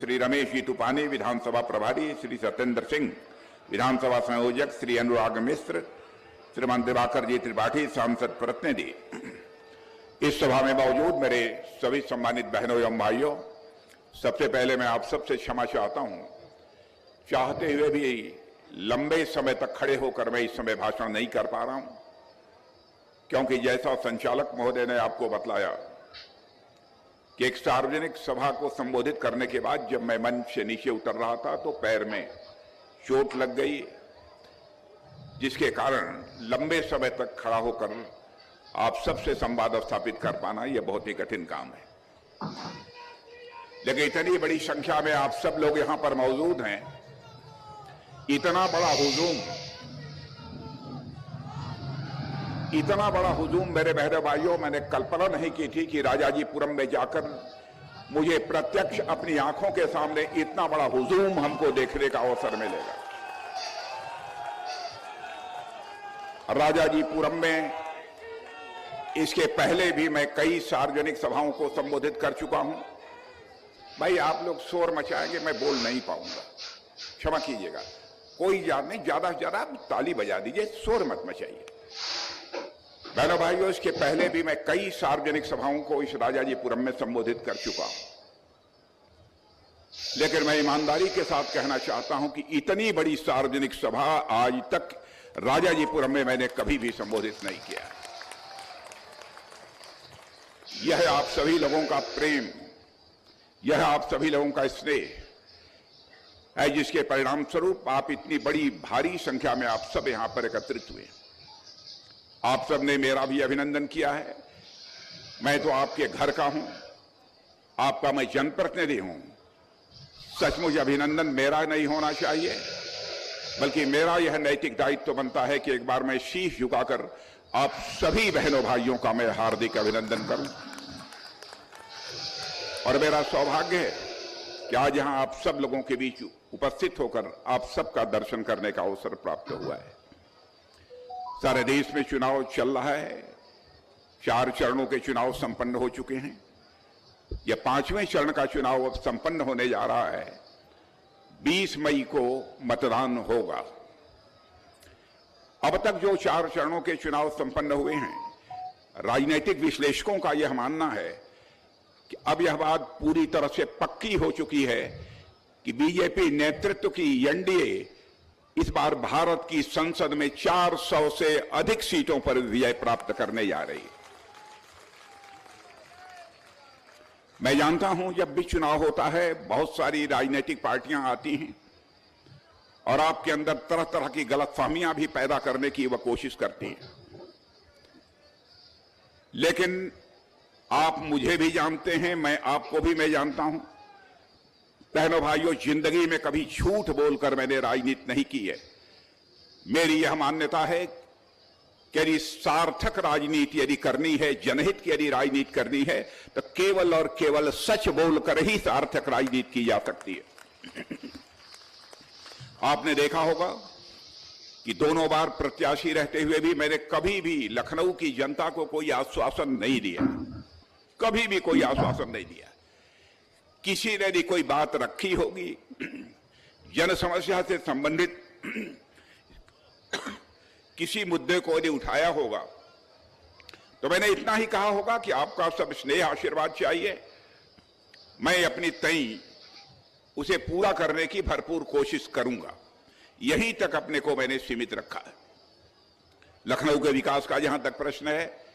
श्री रमेश जी तूफानी विधानसभा प्रभारी, श्री सत्येंद्र सिंह विधानसभा संयोजक, श्री अनुराग मिश्र, श्रीमान दिवाकर जी त्रिपाठी सांसद प्रतिनिधि, इस सभा में मौजूद मेरे सभी सम्मानित बहनों एवं भाइयों, सबसे पहले मैं आप सबसे क्षमा चाहता हूं। चाहते हुए भी लंबे समय तक खड़े होकर मैं इस समय भाषण नहीं कर पा रहा हूं, क्योंकि जैसा संचालक महोदय ने आपको बतलाया कि एक सार्वजनिक सभा को संबोधित करने के बाद जब मैं मंच से नीचे उतर रहा था तो पैर में चोट लग गई, जिसके कारण लंबे समय तक खड़ा होकर आप सबसे संवाद स्थापित कर पाना यह बहुत ही कठिन काम है। लेकिन इतनी बड़ी संख्या में आप सब लोग यहां पर मौजूद हैं, इतना बड़ा हुजूम मेरे बहनों भाइयों, मैंने कल्पना नहीं की थी कि राजाजीपुरम में जाकर मुझे प्रत्यक्ष अपनी आंखों के सामने इतना बड़ा हुजूम हमको देखने का अवसर मिलेगा। राजाजीपुरम में इसके पहले भी मैं कई सार्वजनिक सभाओं को संबोधित कर चुका हूं। भाई आप लोग शोर मचाएंगे, मैं बोल नहीं पाऊंगा, क्षमा कीजिएगा। कोई याद नहीं, ज्यादा से ज्यादा आप ताली बजा दीजिए, शोर मत मचाइए। बहनों भाइयों, इसके पहले भी मैं कई सार्वजनिक सभाओं को इस राजाजीपुरम में संबोधित कर चुका हूं, लेकिन मैं ईमानदारी के साथ कहना चाहता हूं कि इतनी बड़ी सार्वजनिक सभा आज तक राजाजीपुरम में मैंने कभी भी संबोधित नहीं किया। यह आप सभी लोगों का प्रेम, यह आप सभी लोगों का स्नेह है, जिसके परिणाम स्वरूप आप इतनी बड़ी भारी संख्या में आप सब यहां पर एकत्रित हुए। आप सब ने मेरा भी अभिनंदन किया है। मैं तो आपके घर का हूं, आपका मैं जनप्रतिनिधि हूं। सचमुच अभिनंदन मेरा नहीं होना चाहिए, बल्कि मेरा यह नैतिक दायित्व तो बनता है कि एक बार मैं शीश झुकाकर आप सभी बहनों भाइयों का मैं हार्दिक अभिनंदन करूं। और मेरा सौभाग्य है कि आज यहां आप सब लोगों के बीच उपस्थित होकर आप सबका दर्शन करने का अवसर प्राप्त हुआ है। सारे देश में चुनाव चल रहा है, 4 चरणों के चुनाव संपन्न हो चुके हैं। यह 5वें चरण का चुनाव अब संपन्न होने जा रहा है। 20 मई को मतदान होगा। अब तक जो 4 चरणों के चुनाव संपन्न हुए हैं, राजनीतिक विश्लेषकों का यह मानना है कि अब यह बात पूरी तरह से पक्की हो चुकी है कि बीजेपी नेतृत्व की एनडीए इस बार भारत की संसद में 400 से अधिक सीटों पर विजय प्राप्त करने जा रही है। मैं जानता हूं जब भी चुनाव होता है बहुत सारी राजनीतिक पार्टियां आती हैं और आपके अंदर तरह तरह की गलतफहमियां भी पैदा करने की वह कोशिश करती हैं, लेकिन आप मुझे भी जानते हैं, मैं आपको भी मैं जानता हूं। बहनों भाइयों, जिंदगी में कभी झूठ बोलकर मैंने राजनीति नहीं की है। मेरी यह मान्यता है कि यदि सार्थक राजनीति यदि करनी है, जनहित की यदि राजनीति करनी है, तो केवल और केवल सच बोलकर ही सार्थक राजनीति की जा सकती है। आपने देखा होगा कि दोनों बार प्रत्याशी रहते हुए भी मैंने कभी भी लखनऊ की जनता को कोई आश्वासन नहीं दिया, कभी भी कोई आश्वासन नहीं दिया। किसी ने भी कोई बात रखी होगी, जन समस्या से संबंधित किसी मुद्दे को यदि उठाया होगा, तो मैंने इतना ही कहा होगा कि आपका सब स्नेह आशीर्वाद चाहिए, मैं अपनी तई उसे पूरा करने की भरपूर कोशिश करूंगा। यहीं तक अपने को मैंने सीमित रखा है। लखनऊ के विकास का जहां तक प्रश्न है,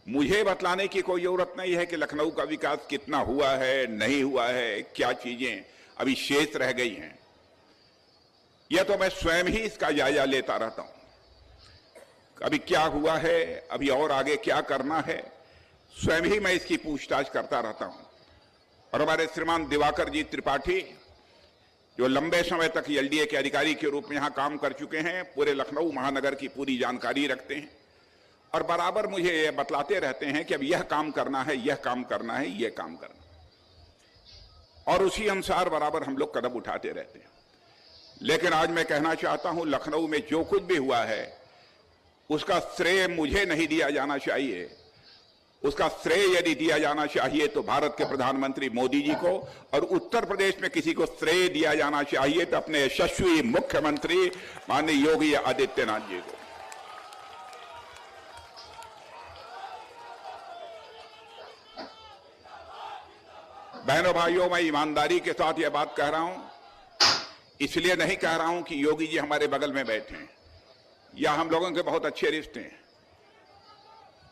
मुझे बतलाने की कोई जरूरत नहीं है कि लखनऊ का विकास कितना हुआ है, नहीं हुआ है, क्या चीजें अभी शेष रह गई हैं। यह तो मैं स्वयं ही इसका जायजा लेता रहता हूं। अभी क्या हुआ है, अभी और आगे क्या करना है, स्वयं ही मैं इसकी पूछताछ करता रहता हूं। और हमारे श्रीमान दिवाकर जी त्रिपाठी, जो लंबे समय तक एलडीए के अधिकारी के रूप में यहां काम कर चुके हैं, पूरे लखनऊ महानगर की पूरी जानकारी रखते हैं और बराबर मुझे यह बतलाते रहते हैं कि अब यह काम करना है, यह काम करना है, यह काम करना है, और उसी अनुसार बराबर हम लोग कदम उठाते रहते हैं। लेकिन आज मैं कहना चाहता हूं, लखनऊ में जो कुछ भी हुआ है उसका श्रेय मुझे नहीं दिया जाना चाहिए, उसका श्रेय यदि दिया जाना चाहिए तो भारत के प्रधानमंत्री मोदी जी को, और उत्तर प्रदेश में किसी को श्रेय दिया जाना चाहिए तो अपने यशस्वी मुख्यमंत्री माननीय योगी आदित्यनाथ जी को। बहनों भाइयों, मैं ईमानदारी के साथ यह बात कह रहा हूं, इसलिए नहीं कह रहा हूं कि योगी जी हमारे बगल में बैठे हैं या हम लोगों के बहुत अच्छे रिश्ते हैं।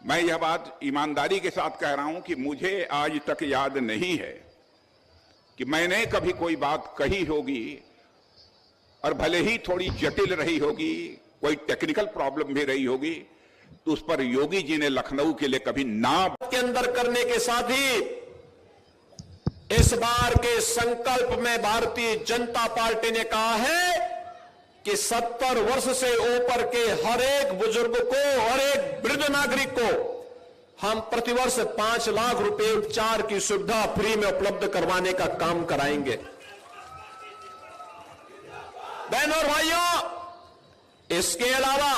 मैं यह बात ईमानदारी के साथ कह रहा हूं कि मुझे आज तक याद नहीं है कि मैंने कभी कोई बात कही होगी और भले ही थोड़ी जटिल रही होगी, कोई टेक्निकल प्रॉब्लम भी रही होगी, तो उस पर योगी जी ने लखनऊ के लिए कभी नाम के अंदर करने के साथ ही इस बार के संकल्प में भारतीय जनता पार्टी ने कहा है कि 70 वर्ष से ऊपर के हर एक बुजुर्ग को, हर एक वृद्ध नागरिक को हम प्रतिवर्ष 5 लाख रुपए उपचार की सुविधा फ्री में उपलब्ध करवाने का काम कराएंगे। बहनों और भाइयों, इसके अलावा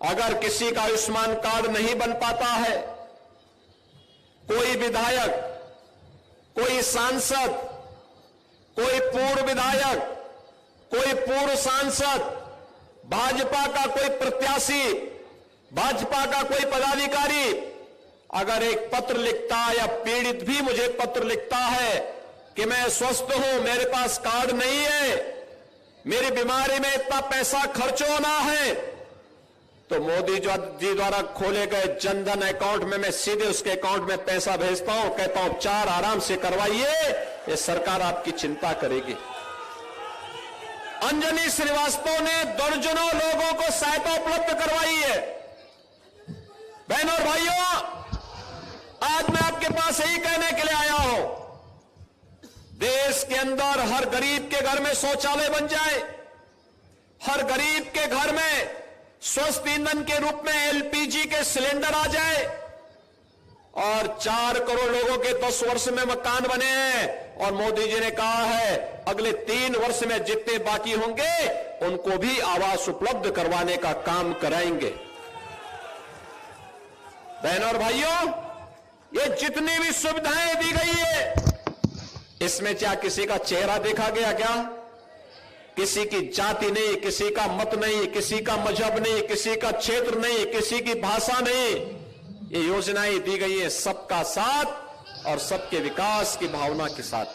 अगर किसी का आयुष्मान कार्ड नहीं बन पाता है, कोई विधायक, कोई सांसद, कोई पूर्व विधायक, कोई पूर्व सांसद, भाजपा का कोई प्रत्याशी, भाजपा का कोई पदाधिकारी अगर एक पत्र लिखता है या पीड़ित भी मुझे पत्र लिखता है कि मैं स्वस्थ हूं, मेरे पास कार्ड नहीं है, मेरी बीमारी में इतना पैसा खर्च होना है, तो मोदी जी द्वारा खोले गए जनधन अकाउंट में मैं सीधे उसके अकाउंट में पैसा भेजता हूं, कहता हूं उपचार आराम से करवाइए, ये सरकार आपकी चिंता करेगी। अंजनी श्रीवास्तव ने दर्जनों लोगों को सहायता उपलब्ध करवाई है। बहनों और भाइयों, आज मैं आपके पास यही कहने के लिए आया हूं, देश के अंदर हर गरीब के घर में शौचालय बन जाए, हर गरीब के घर में स्वस्थ ईंधन के रूप में एलपीजी के सिलेंडर आ जाए, और 4 करोड़ लोगों के 10 वर्ष में मकान बने हैं, और मोदी जी ने कहा है अगले 3 वर्ष में जितने बाकी होंगे उनको भी आवास उपलब्ध करवाने का काम कराएंगे। बहनों और भाइयों, ये जितनी भी सुविधाएं दी गई है, इसमें क्या किसी का चेहरा देखा गया क्या? किसी की जाति नहीं, किसी का मत नहीं, किसी का मजहब नहीं, किसी का क्षेत्र नहीं, किसी की भाषा नहीं, ये योजनाएं दी गई है सबका साथ और सबके विकास की भावना के साथ।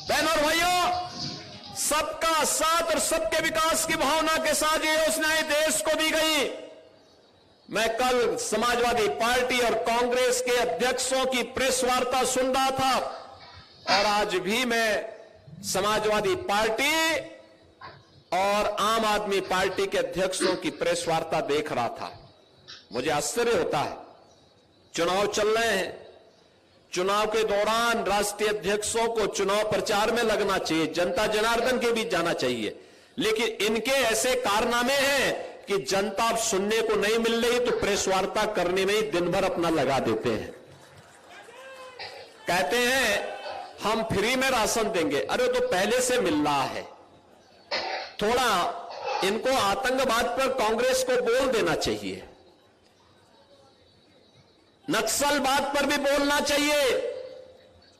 बहनों और भाइयों, सबका साथ और सबके विकास की भावना के साथ ये योजनाएं देश को दी गई। मैं कल समाजवादी पार्टी और कांग्रेस के अध्यक्षों की प्रेस वार्ता सुन रहा था, और आज भी मैं समाजवादी पार्टी और आम आदमी पार्टी के अध्यक्षों की प्रेस वार्ता देख रहा था। मुझे आश्चर्य होता है, चुनाव चल रहे हैं, चुनाव के दौरान राष्ट्रीय अध्यक्षों को चुनाव प्रचार में लगना चाहिए, जनता जनार्दन के बीच जाना चाहिए, लेकिन इनके ऐसे कारनामे हैं कि जनता अब सुनने को नहीं मिल रही तो प्रेस वार्ता करने में ही दिन भर अपना लगा देते हैं। कहते हैं हम फ्री में राशन देंगे, अरे तो पहले से मिल रहा है। थोड़ा इनको आतंकवाद पर कांग्रेस को बोल देना चाहिए, नक्सलवाद पर भी बोलना चाहिए,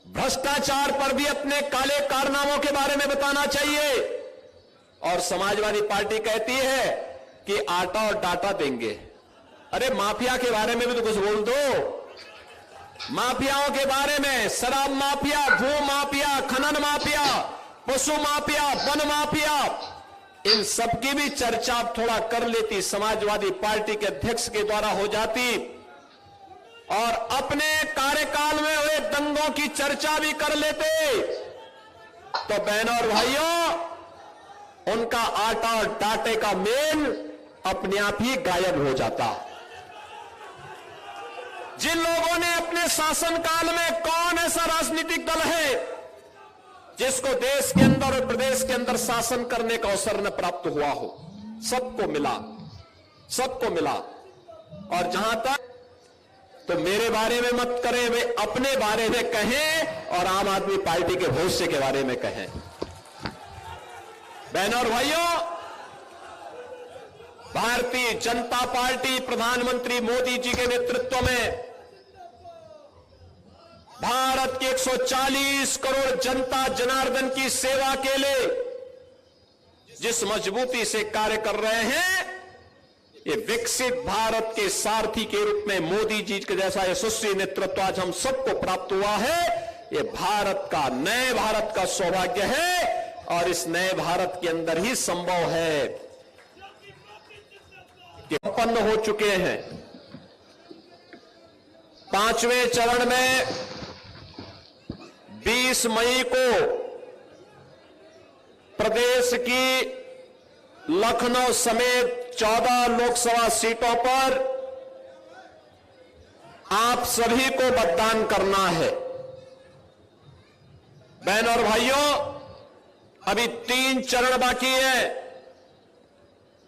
भ्रष्टाचार पर भी अपने काले कारनामों के बारे में बताना चाहिए। और समाजवादी पार्टी कहती है कि आटा और डाटा देंगे, अरे माफिया के बारे में भी तो कुछ बोल दो। माफियाओं के बारे में, शराब माफिया, भू माफिया, खनन माफिया, पशु माफिया, वन माफिया, इन सबकी भी चर्चा आप थोड़ा कर लेती, समाजवादी पार्टी के अध्यक्ष के द्वारा हो जाती, और अपने कार्यकाल में हुए दंगों की चर्चा भी कर लेते, तो बहनों और भाइयों, उनका आटा और डाटे का मेल अपने आप ही गायब हो जाता। जिन लोगों ने अपने शासनकाल में, कौन ऐसा राजनीतिक दल है जिसको देश के अंदर और प्रदेश के अंदर शासन करने का अवसर न प्राप्त हुआ हो? सबको मिला, सबको मिला। और जहां तक तो मेरे बारे में मत करें, वे अपने बारे में कहें और आम आदमी पार्टी के भविष्य के बारे में कहें। बहनों और भाइयों, भारतीय जनता पार्टी प्रधानमंत्री मोदी जी के नेतृत्व में भारत के 140 करोड़ जनता जनार्दन की सेवा के लिए जिस मजबूती से कार्य कर रहे हैं, ये विकसित भारत के सारथी के रूप में मोदी जी के जैसा यशस्वी नेतृत्व आज हम सबको प्राप्त हुआ है। ये भारत का, नए भारत का सौभाग्य है और इस नए भारत के अंदर ही संभव है कि संपन्न हो चुके हैं। 5वें चरण में 20 मई को प्रदेश की लखनऊ समेत 14 लोकसभा सीटों पर आप सभी को मतदान करना है। बहन और भाइयों, अभी 3 चरण बाकी है,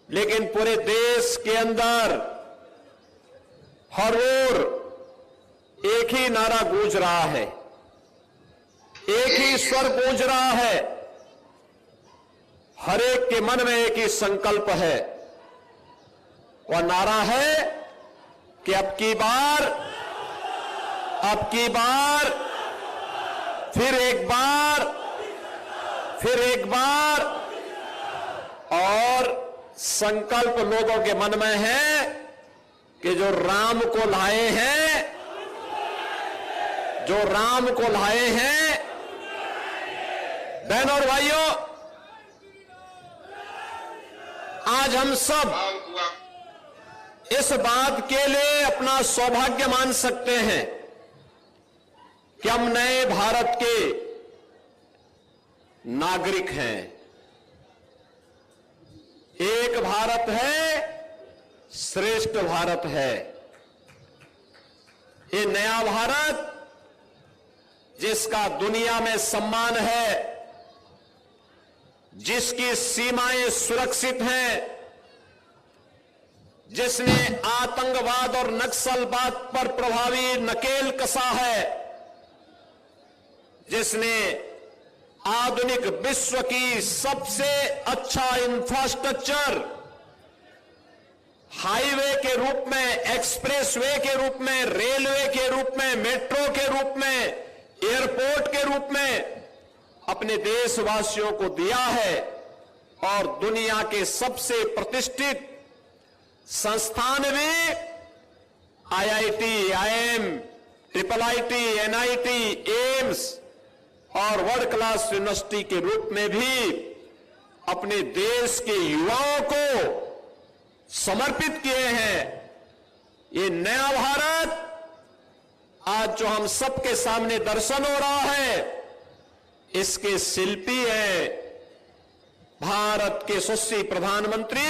लेकिन पूरे देश के अंदर हर ओर एक ही नारा गूंज रहा है, एक ही स्वर गूंज रहा है, हर एक के मन में एक ही संकल्प है। वह नारा है कि अब की बार, फिर एक बार और संकल्प लोगों के मन में है कि जो राम को लाए हैं, बहनों और भाइयों, आज हम सब इस बात के लिए अपना सौभाग्य मान सकते हैं कि हम नए भारत के नागरिक हैं। एक भारत है, श्रेष्ठ भारत है। ये नया भारत जिसका दुनिया में सम्मान है, जिसकी सीमाएं सुरक्षित हैं, जिसने आतंकवाद और नक्सलवाद पर प्रभावी नकेल कसा है, जिसने आधुनिक विश्व की सबसे अच्छा इंफ्रास्ट्रक्चर हाईवे के रूप में, एक्सप्रेसवे के रूप में, रेलवे के रूप में, मेट्रो के रूप में, एयरपोर्ट के रूप में अपने देशवासियों को दिया है और दुनिया के सबसे प्रतिष्ठित संस्थान भी IIT, IIM, IIIT, NIT, AIIMS और वर्ल्ड क्लास यूनिवर्सिटी के रूप में भी अपने देश के युवाओं को समर्पित किए हैं। ये नया भारत आज जो हम सबके सामने दर्शन हो रहा है, इसके शिल्पी हैं भारत के यशस्वी प्रधानमंत्री,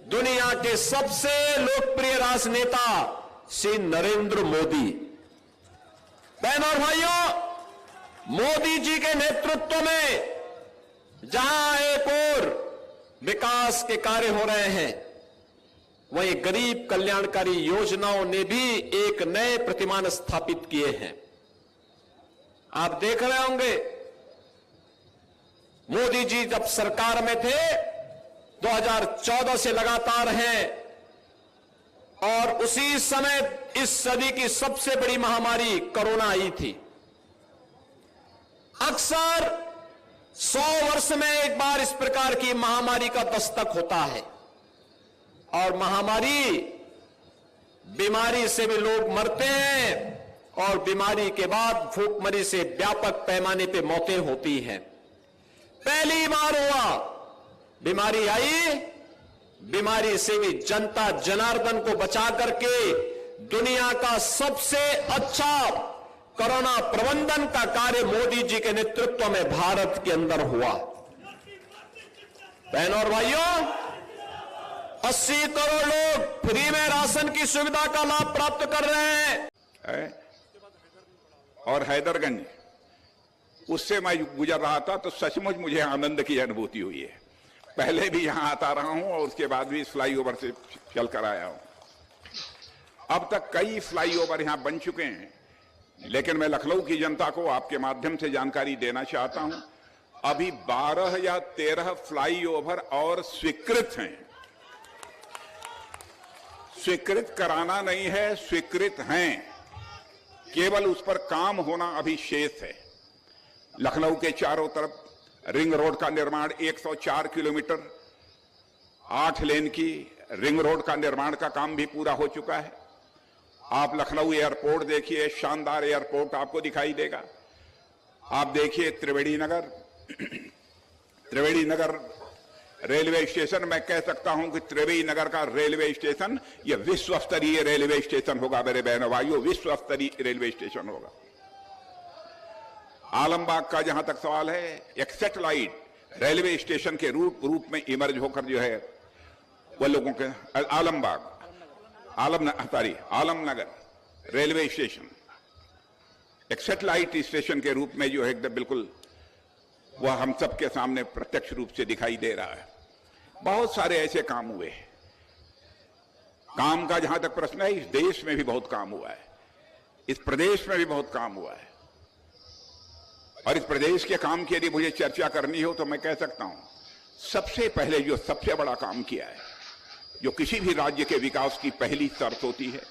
दुनिया के सबसे लोकप्रिय राजनेता श्री नरेंद्र मोदी। बहनों और भाइयों, मोदी जी के नेतृत्व में जहां एक और विकास के कार्य हो रहे हैं, वहीं गरीब कल्याणकारी योजनाओं ने भी एक नए प्रतिमान स्थापित किए हैं। आप देख रहे होंगे, मोदी जी जब सरकार में थे 2014 से लगातार हैं और उसी समय इस सदी की सबसे बड़ी महामारी कोरोना आई थी। अक्सर 100 वर्ष में एक बार इस प्रकार की महामारी का दस्तक होता है और महामारी, बीमारी से भी लोग मरते हैं और बीमारी के बाद भूखमरी से व्यापक पैमाने पे मौतें होती हैं। पहली बार हुआ, बीमारी आई, बीमारी से भी जनता जनार्दन को बचा करके दुनिया का सबसे अच्छा कोरोना प्रबंधन का कार्य मोदी जी के नेतृत्व में भारत के अंदर हुआ। बहनों और भाइयों, 80 करोड़ लोग फ्री में राशन की सुविधा का लाभ प्राप्त कर रहे हैं। और हैदरगंज, उससे मैं गुजर रहा था तो सचमुच मुझे आनंद की अनुभूति हुई है। पहले भी यहां आता रहा हूं और उसके बाद भी इस फ्लाईओवर से चल कर आया हूं। अब तक कई फ्लाईओवर यहां बन चुके हैं, लेकिन मैं लखनऊ की जनता को आपके माध्यम से जानकारी देना चाहता हूं, अभी 12 या 13 फ्लाईओवर और स्वीकृत हैं। स्वीकृत कराना नहीं है, स्वीकृत हैं, केवल उस पर काम होना अभी शेष है। लखनऊ के चारों तरफ रिंग रोड का निर्माण 104 किलोमीटर 8 लेन की रिंग रोड का निर्माण का काम भी पूरा हो चुका है। आप लखनऊ एयरपोर्ट देखिए, शानदार एयरपोर्ट आपको दिखाई देगा। आप देखिए त्रिवेणी नगर रेलवे स्टेशन, मैं कह सकता हूं कि त्रिवेणी नगर का रेलवे स्टेशन यह विश्व स्तरीय रेलवे स्टेशन होगा मेरे बहनों भाइयों, विश्व स्तरीय रेलवे स्टेशन होगा। आलमबाग का जहां तक सवाल है, एक सैटेलाइट रेलवे स्टेशन के रूप में इमर्ज होकर जो है वह लोगों के आलमनगर रेलवे स्टेशन एक सैटेलाइट स्टेशन के रूप में जो है एकदम बिल्कुल वह हम सबके सामने प्रत्यक्ष रूप से दिखाई दे रहा है। बहुत सारे ऐसे काम हुए हैं। काम का जहां तक प्रश्न है, इस देश में भी बहुत काम हुआ है, इस प्रदेश में भी बहुत काम हुआ है। और इस प्रदेश के काम की यदि मुझे चर्चा करनी हो तो मैं कह सकता हूं, सबसे पहले जो सबसे बड़ा काम किया है, जो किसी भी राज्य के विकास की पहली शर्त होती है,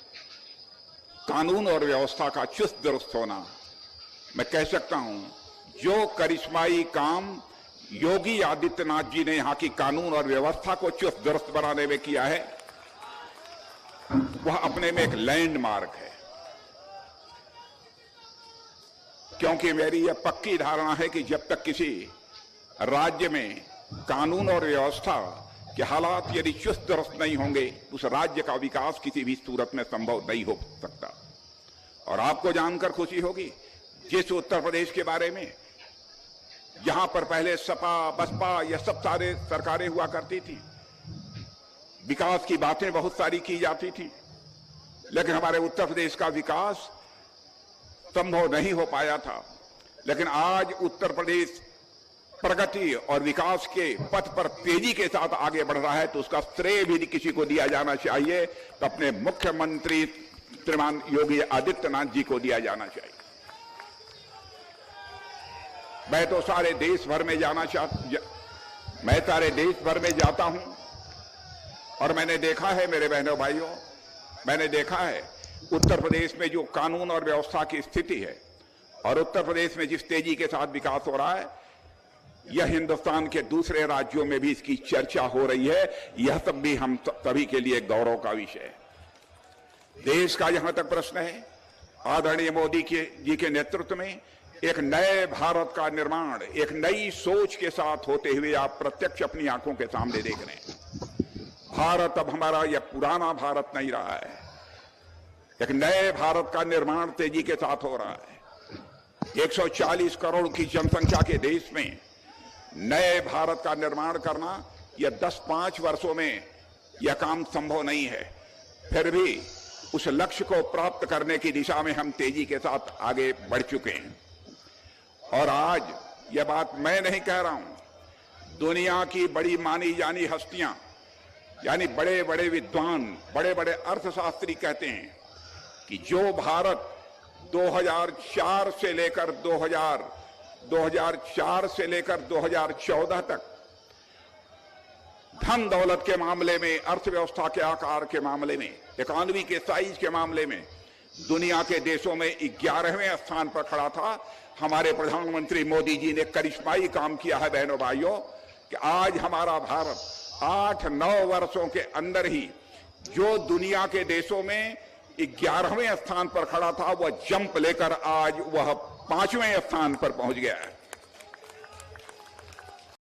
कानून और व्यवस्था का चुस्त दुरुस्त होना। मैं कह सकता हूं, जो करिश्माई काम योगी आदित्यनाथ जी ने यहां की कानून और व्यवस्था को चुस्त दुरुस्त बनाने में किया है, वह अपने में एक लैंडमार्क है। क्योंकि मेरी यह पक्की धारणा है कि जब तक किसी राज्य में कानून और व्यवस्था के हालात यदि चुस्त दुरुस्त नहीं होंगे, उस राज्य का विकास किसी भी सूरत में संभव नहीं हो सकता। और आपको जानकर खुशी होगी, जिस उत्तर प्रदेश के बारे में जहां पर पहले सपा बसपा यह सब सारे सरकारें हुआ करती थी, विकास की बातें बहुत सारी की जाती थी, लेकिन हमारे उत्तर प्रदेश का विकास संभव नहीं हो पाया था। लेकिन आज उत्तर प्रदेश प्रगति और विकास के पथ पर तेजी के साथ आगे बढ़ रहा है, तो उसका श्रेय भी किसी को दिया जाना चाहिए, तो अपने मुख्यमंत्री श्रीमान योगी आदित्यनाथ जी को दिया जाना चाहिए। मैं तो सारे देश भर में जाता हूं और मैंने देखा है मेरे बहनों भाइयों, मैंने देखा है उत्तर प्रदेश में जो कानून और व्यवस्था की स्थिति है और उत्तर प्रदेश में जिस तेजी के साथ विकास हो रहा है, यह हिंदुस्तान के दूसरे राज्यों में भी इसकी चर्चा हो रही है। यह सब भी हम सभी के लिए गौरव का विषय है। देश का जहां तक प्रश्न है, आदरणीय मोदी जी के नेतृत्व में एक नए भारत का निर्माण एक नई सोच के साथ होते हुए आप प्रत्यक्ष अपनी आंखों के सामने देख रहे हैं। भारत अब हमारा यह पुराना भारत नहीं रहा है, एक नए भारत का निर्माण तेजी के साथ हो रहा है। 140 करोड़ की जनसंख्या के देश में नए भारत का निर्माण करना यह 10-5 वर्षों में यह काम संभव नहीं है। फिर भी उस लक्ष्य को प्राप्त करने की दिशा में हम तेजी के साथ आगे बढ़ चुके हैं। और आज यह बात मैं नहीं कह रहा हूं, दुनिया की बड़ी मानी जानी हस्तियां यानी बड़े बड़े विद्वान, बड़े बड़े अर्थशास्त्री कहते हैं कि जो भारत 2004 से लेकर 2014 तक धन दौलत के मामले में, अर्थव्यवस्था के आकार के मामले में, इकोनॉमी के साइज के मामले में दुनिया के देशों में 11वें स्थान पर खड़ा था, हमारे प्रधानमंत्री मोदी जी ने करिश्माई काम किया है बहनों भाइयों कि आज हमारा भारत 8-9 वर्षों के अंदर ही जो दुनिया के देशों में 11वें स्थान पर खड़ा था, वह जंप लेकर आज वह 5वें स्थान पर पहुंच गया है।